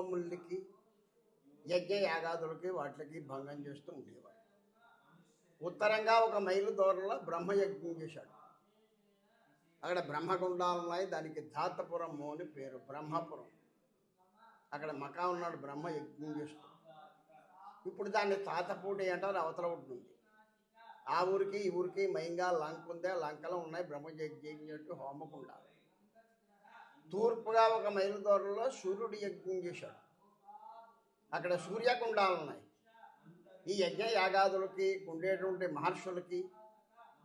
హోమములకి యజ్ఞ యాగాదులకి వాటికి భంగం చేస్తూ ఉండేవాడు. ఉత్తరంగా 1 మైలు దూరంలో బ్రహ్మయజ్ఞం చేశాడు. అక్కడ బ్రహ్మగుండాలు ఉన్నాయి. దానికి ధాతపురము అని పేరు, బ్రహ్మపురం. అక్కడ మకా ఉన్నాడు బ్రహ్మయజ్ఞం చేస్తూ. ఇప్పుడు దాన్ని తాతపూడి అంటారు, అవతల ఉంటుంది. ఆ ఊరికి ఈ ఊరికి మైంగా లంక ఉందే, లంకలో ఉన్నాయి బ్రహ్మయజ్ఞం హోమకుండాలు. తూర్పుగా 1 మైలు దూరంలో సూర్యుడు యజ్ఞం చేశాడు. అక్కడ సూర్యకుండాలు ఉన్నాయి. ఈ యజ్ఞ యాగాదులకి ఉండేటువంటి మహర్షులకి,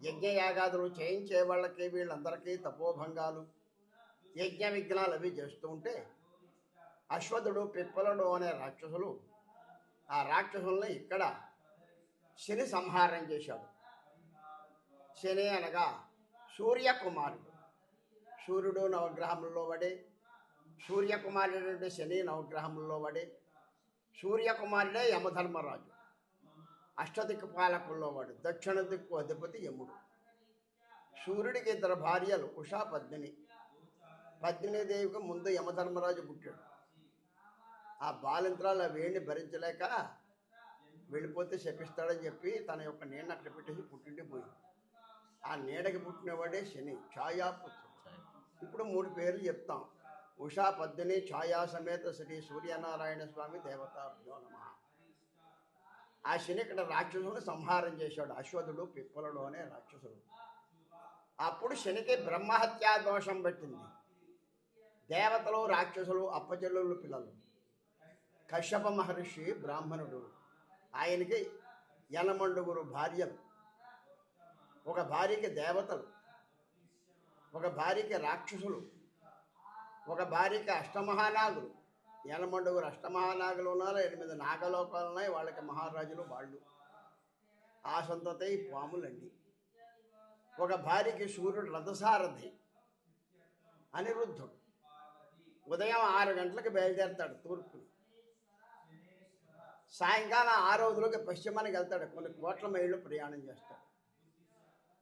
యజ్ఞ యాగాదులు చేయించే వాళ్ళకి, వీళ్ళందరికీ తపోభంగాలు, యజ్ఞ విఘ్నాలు అవి చేస్తూ ఉంటే అశ్వథుడు పిప్పలుడు అనే రాక్షసులు ఆ రాక్షసుల్ని ఇక్కడ శని సంహారం చేశాడు. శని అనగా సూర్యకుమారుడు. సూర్యుడు నవగ్రహముల్లో పడే, సూర్యకుమారుడు శని నవగ్రహముల్లో పడే. సూర్యకుమారుడే యమధర్మరాజు, అష్టదిక్కు పాలకుల్లో వాడు. దక్షిణ దిక్కు అధిపతి యముడు. సూర్యుడికి 2 భార్యలు, ఉషా పద్మిని. పద్మినీదేవికి ముందు యమధర్మరాజు పుట్టాడు. ఆ బాలింత్రాలు వేణి భరించలేక వెళ్ళిపోతే శపిస్తాడని చెప్పి తన యొక్క నీడని అక్కడ పెట్టేసి పుట్టింటి పోయింది. ఆ నీడకి పుట్టినవాడే శని, ఛాయాపుత్రుడు. ఇప్పుడు 3 పేర్లు చెప్తాం. ఉషా పద్మిని, ఛాయా సమేత శ్రీ సూర్యనారాయణ స్వామి దేవతాభ్యో నమః. ఆ శని ఇక్కడ రాక్షసులను సంహారం చేశాడు, అశ్వథుడు పిప్పలుడు అనే రాక్షసుడు. అప్పుడు శనికి బ్రహ్మహత్యా దోషం పట్టింది. దేవతలు రాక్షసులు అప్పచెల్లుళ్ళు పిల్లలు. కశ్యప మహర్షి బ్రాహ్మణుడు, ఆయనకి 80 భార్యలు. 1 భార్యకి దేవతలు, 1 భార్యకి రాక్షసులు, 1 భార్యకి అష్టమహానాగులు. 80 అష్టమహానాగులు ఉన్నారు, 8 నాగలోకాలు ఉన్నాయి. వాళ్ళకి మహారాజులు వాళ్ళు. ఆ సంతతే ఈ పాములండి. 1 భార్యకి సూర్యుడు రథసారథి అనిరుద్ధుడు. ఉదయం 6 గంటలకు బయలుదేరుతాడు తూర్పుని. సాయంకాలం 6 పశ్చిమానికి వెళ్తాడు. కొన్ని కోట్ల మైళ్ళు ప్రయాణం చేస్తాడు.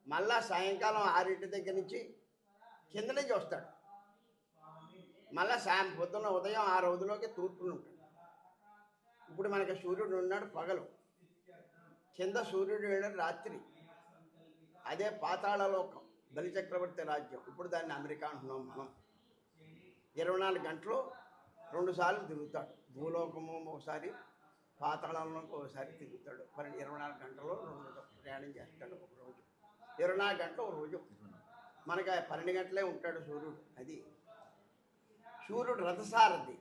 మళ్ళా సాయంకాలం 6 దగ్గర నుంచి కింద నుంచి వస్తాడు. మళ్ళా పొద్దున్న ఉదయం 6 తూర్పుని ఉంటాడు. ఇప్పుడు మనకి సూర్యుడు ఉన్నాడు పగలు, కింద సూర్యుడు వెళ్ళాడు రాత్రి. అదే పాతాళలోకం, బలిచక్రవర్తి రాజ్యం. ఇప్పుడు దాన్ని అమెరికా అంటున్నాం మనం. 24 గంటలు 2 సార్లు తిరుగుతాడు. భూలోకము ఒకసారి, పాతాళంలోకి ఒకసారి తిరుగుతాడు. 24 గంటలు 2 ప్రయాణం చేస్తాడు ఒక రోజు. 24 గంటలు ఒక రోజు. మనకి 12 గంటలే ఉంటాడు సూర్యుడు. అది సూర్యుడు రథసారథి.